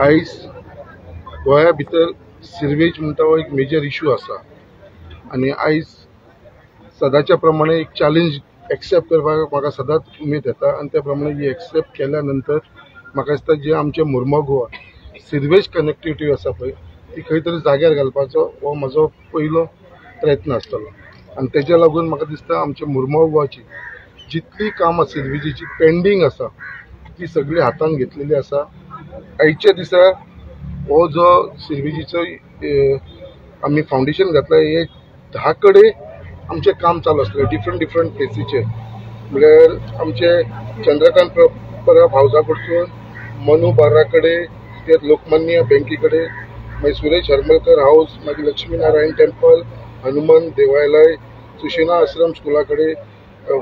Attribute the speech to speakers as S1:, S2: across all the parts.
S1: आयज गोंया भितर सिरवेज म्हणटा हो एक मेजर इश्यू आसा आनी आयज सदांच्या प्रमाणे एक चॅलेंज एक्सेप्ट करपाक म्हाका सदांच उमेद येता आनी त्या प्रमाणे ही एक्सेप्ट केल्या नंतर म्हाका दिसता जे आमचे मुर्मो गोवा सिरवेज कनेक्टिविटी आसा पळय ती खंय तरी जाग्यार घालपाचो हो म्हजो पयलो प्रयत्न आसतलो आनी तेज्या लागून म्हाका दिसता आमच्या मुर्मो गोवाची जितली कामां सिरवेजीची पेंडींग आसा ती सगळी हातान घेतलेली आसा। आयच्या दिसा हो जो सिरवेजीचो आमी फावंडेशन घातला हे 10 कडे आमचे काम चालू आसलें डिफरंट प्लेसीचेर म्हळ्यार आमचे चंद्रकांत परब हावसा कडसून मनू बार्रा कडे ते लोकमान्य बँकी कडे मागीर सुरेश हरमलकर हाऊस मागीर लक्ष्मीनारायण टेम्पल हनुमान देवालय सुशिना आश्रम स्कुला कडे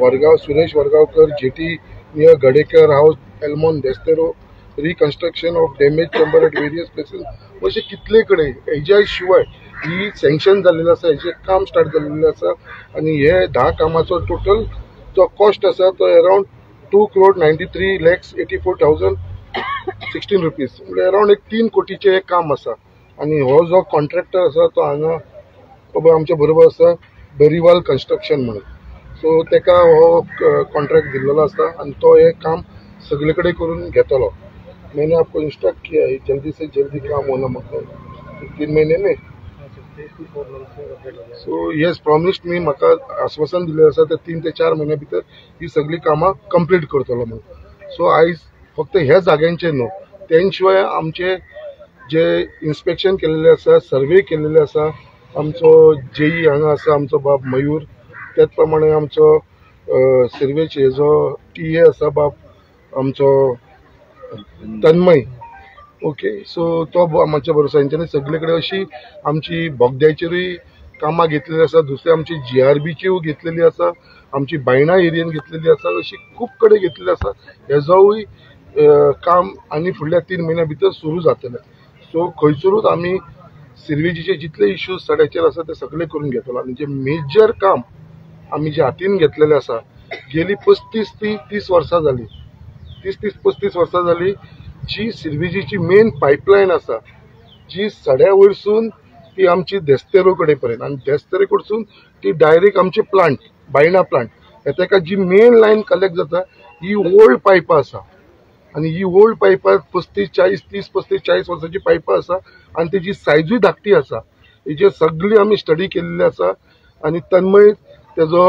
S1: Vargaon Suresh Vargaonkar jetty near Gadekar house एल्मोन Desterro reconstruction of damage chamber at various places अशें कितले कडेन हेज्या शिवाय ही सँक्शन जाल्लेलें आसा हेजें काम स्टार्ट जाल्लेलें आसा आनी हे 10 कामाचो टोटल जो कॉस्ट आसा तो अरावंड 2,93,84,016 रुपीज म्हणजे अरावंड एक 3 कोटीचे काम आसा आनी हो जो कॉन्ट्रॅक्टर आसा तो हांगा बाबा आमच्या बरोबर आसा बेरीवाल कन्स्ट्रक्शन म्हणून सो तेका हो कॉन्ट्रॅक्ट दिल्लो आसा आनी तो हे काम सगळे कडेन करून घेतलो। मैंने आपको इंस्ट्रक्ट किया है जल्दी से जल्दी काम होना मतलब 3 महीने में सो येस प्रॉमिस्ड मी म्हाका आश्वासन दिलें आसा ते 3 ते 4 महिन्या भितर ही सगळी कामां कंप्लीट करतलो म्हणून। सो आयज फक्त ह्या जाग्यांचे न्हू त्या शिवाय आमचे जे इन्स्पेक्शन केलेले आसा सर्वे केलेले आसा आमचो जेई हांगा आसा आमचो बाब मयूर त्याच प्रमाणे आमचो सिरवेचे जो टीए आसा बाब आमचो तन्मय ओके सो तो आमच्या बरोबर हेंच्यांनी सगळे कडेन अशी आमची बोगद्याचेरूय कामां घेतलेली आसा दुसरी आमची GRBची घेतलेली आसा आमची बायणा एरियेन घेतलेली आसा अशी खूब कडेन घेतलेली आसा हेजोय काम आनी फुडल्या 3 महिन्या भितर सुरू जातलें सो खंयसरूच आमी सिरवेजीचे जितले इश्यूज सड्याचेर आसा ते सगळे करून घेतलो आनी जे मेजर काम आमी जे हातीन घेतलेले आसा गेली 35 ती 30 वर्सां जाली 30-35 वर्सां जाली जी सिरवेजीची मेन पायपलायन आसा जी सड्या वयरसून ती आमची देस्तेरो कडेन पर्यंत आनी देस्तेरो कडसून ती डायरेक्ट आमचे प्लांट बायणा प्लांट ताका जी मेन लायन कलेक्ट जाता ही ओल्ड पायपां आसा आनी ही ओल्ड पायपां 30-40 वर्सांची पायपां आसा आनी तेजी सायजूय धाकटी आसा हेजे सगळी आमी स्टडी केल्ली आसा आनी तन्मय तेजो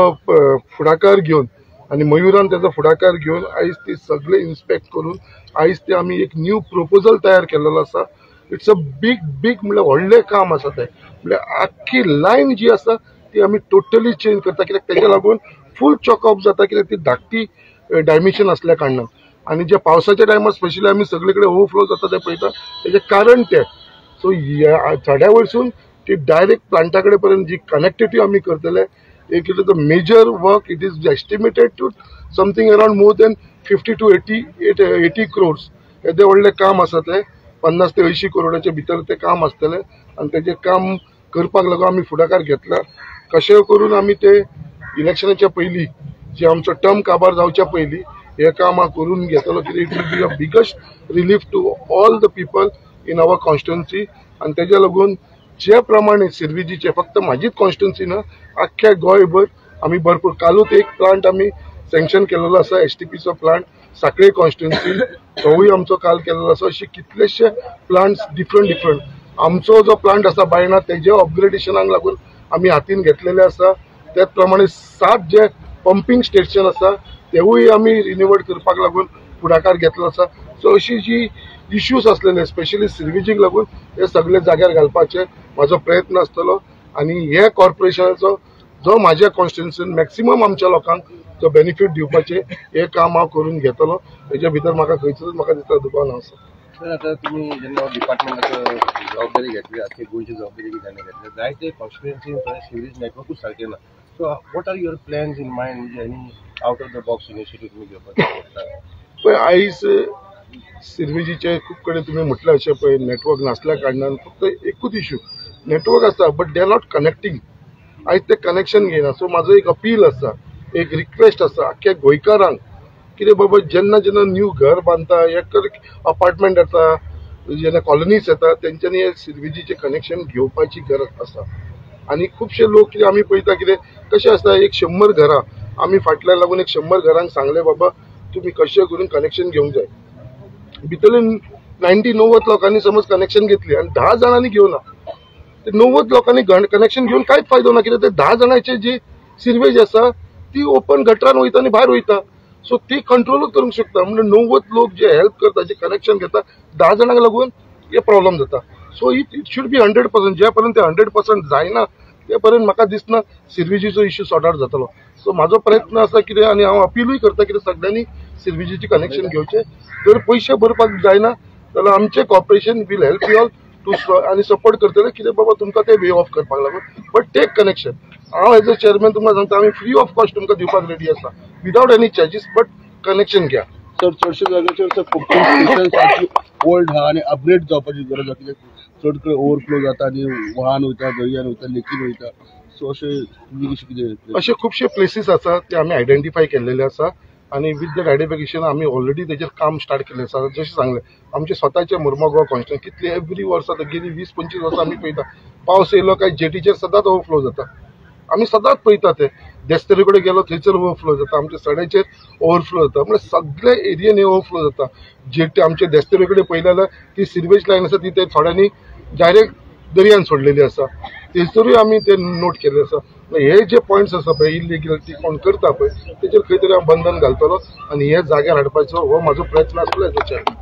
S1: फुडाकार घेवन आनी मयुरान तेजो फुडाकार घेवन आयज ती सगळे इन्स्पेक्ट करून आयज ते आमी एक न्यू प्रपोजल तयार केलेलो आसा इट्स अ बिग म्हणल्यार व्हडलें काम आसा तें म्हणल्यार आख्खी लायन जी आसा ती आमी टोटली चेंज करता कित्याक तेज्या लागून फूल चॉकअप जाता कित्याक ती धाकटी डायमेन्शन असल्या कारणान आनी जे पावसाच्या टायमार स्पेशली आमी सगळे कडेन ओवरफ्लो जाता ते पळयता तेजें कारण तें सो चड्या वयरसून ती डायरेक्ट प्लांटा कडेन पर्यंत जी कनेक्टिविटी आमी करतले एक it is a major work it is estimated to something around more than 50 to 80 crores येदे व्हडलें काम आसा तें 50 ते 80 करोडाच्या भितर तें काम आसतलें आनी तेजें काम करपाक लागून आमी फुडाकार घेतला कशें करून आमी ते इलेक्शनाच्या पयलीं जे आमचो टर्म काबार जावच्या पयलीं हे काम हांव करून घेतलो कित्याक it will be a biggest relief to all the people in our constituency आनी तेज्या लागून जे प्रमाणे सिरवेजीचे फक्त म्हाजीच कॉन्स्टिट्युएन्सी ना आख्ख्या गोंयभर आमी भरपूर कालूच एक प्लांट आमी सँक्शन केलेलो आसा STPचो प्लांट साखळे कॉन्स्टिट्युएन्सी तोवूय आमचो काल केलेलो आसा अशी कितलेशे प्लांट्स डिफरंट आमचो जो प्लांट आसा बायणा तेजे अपग्रेडेशनाक लागून आमी हातीन घेतलेले आसा त्याच प्रमाणे 7 जे पंपिंग स्टेशन आसा तेवूय आमी रिन्यूवड करपाक लागून फुडाकार घेतलो आसा सो अशी जी इश्यूज असलेले स्पेशली सिरवेजीक लागून हे सगळे जाग्यार घालपाचे म्हाजो प्रयत्न आसतलो आनी हे कॉर्पोरेशनाचो जो म्हाज्या कॉन्स्टिट्युएन्सीन मॅक्सिमम आमच्या लोकांक जो बेनिफीट दिवपाचे हे काम हांव करून घेतलो हेच्या भितर म्हाका खंयचोच म्हाका दिसता दुबाव आसा।
S2: सर आता तुम्ही जेन्ना डिपार्टमेंटाचो जबाबदारी घेतली आख्खी गोंयची जबाबदारी जेन्ना घेतली जायते कॉन्स्टिट्युएन्सीन सिवेज नेटवर्कूच सारकें ना so what are your plans in mind म्हणजे any out of the box initiative तुम्ही घेवपाक
S1: पळय आयज सिरवेजीचे खूब कडेन तुमी म्हटलें अशें पळय नेटवर्क नासल्या कारणान फक्त एकूच इश्यू नेटवर्क आसा but they are not connecting आयज ते कनेक्शन घेयना सो म्हाजो एक अपील आसा एक रिक्वेस्ट आसा आख्ख्या गोंयकारांक कितें बाबा जेन्ना न्यू घर बांदता एक अपार्टमेंट येता जेन्ना कॉलनीज येतात तेंच्यांनी सिरवेजीचे कनेक्शन घेवपाची गरज आसा. आणि खुबशे लोक कितें आमी पळयता कितें कशें आसता, एक 100 घरां आमी फाटल्यान लागून एक 100 घरांक सांगले बाबा तुम्ही कशें करून कनेक्शन घेवंक जाय. भितरले 90 लोकांनी समज कनेक्शन घेतली आणि 10 जाणांनी घेवना, ते 90 लोकांनी कनेक्शन घेऊन कांयच फायदो ना. कित्याक ते 10 जाणांची जी सिरवेज आसा ती ओपन गटरान वयता आनी भायर वयता. सो ती कंट्रोलूच करूंक शकता. म्हणजे 90 लोक जे हेल्प करता, जे कनेक्शन घेता, 10 जाणांक लागून हे प्रॉब्लेम जाता. So it should be 100%. जे पर्यंत 100% जायना ते पर्यंत म्हाका दिसना सिरवेजीचो इश्यू सॉर्ट आउट जातलो. सो म्हाजो प्रयत्न आसा कितें, आनी हांव अपीलूय करता कितें सगळ्यांनी सिरवेजीचे कनेक्शन घेवचे. जर पयशे भरपाक जायना जाल्यार आमचे corporation will help you all to आनी सपोर्ट करतले कितें बाबा तुमकां ते वे ऑफ करपाक लागून. But take connection. हांव एज अ चेअरमॅन तुमकां सांगता आमी फ्री ऑफ कॉस्ट तुमकां दिवपाक रेडी आसा without any charges. But connection घ्या.
S3: सर चडशे जाग्याचेर पंपिंग स्टेशन ओल्ड आहा आनी अपग्रेड जावपाची गरज आसा. चड कडेन ओवरफ्लो जाता आनी वाहन वयता, दर्यान वयता, लेकीन वयता. सो
S1: अशे खुबशे प्लेसीस आसा ते आमी आयडेंटिफाय केल्लेले आसा आणि विथ दॅट आयडेंटिफिकेशन आमी ऑलरेडी तेजेर काम स्टार्ट केल्लें आसा. जशें सांगलें आमचे स्वताचे मुर्मगांव कॉन्स्टिट्युएन्सी कितले एवरी वर्सा गेली 20-25 वर्सां आमी पळयता पावस येयलो काय जेटीचेर सदांच ओवरफ्लो जाता. आमी सदांच पळयता ते देस्तेरे कडेन गेलो थंयसर ओवरफ्लो जाता, आमच्या सड्याचेर ओवरफ्लो जाता. म्हणजे सगळे एरियेन ओवरफ्लो जाता. जेटी आमचे देस्तेरे कडेन पळयलें जाल्यार ती सिरवेज लायन आसा ती ते थोड्यांनी डायरेक्ट दर्यान सोडलेली आसा. थंयसरूय आमी ते नोट केल्ले आसा. हे जे पॉयंट्स आसा पळय इलिगलिटी कोण करता पळय तेचेर खंय तरी हांव बंधन घालतलो आनी हे जाग्यार हाडपाचो हो म्हाजो प्रयत्न आसलो एज अ चेअरमॅन.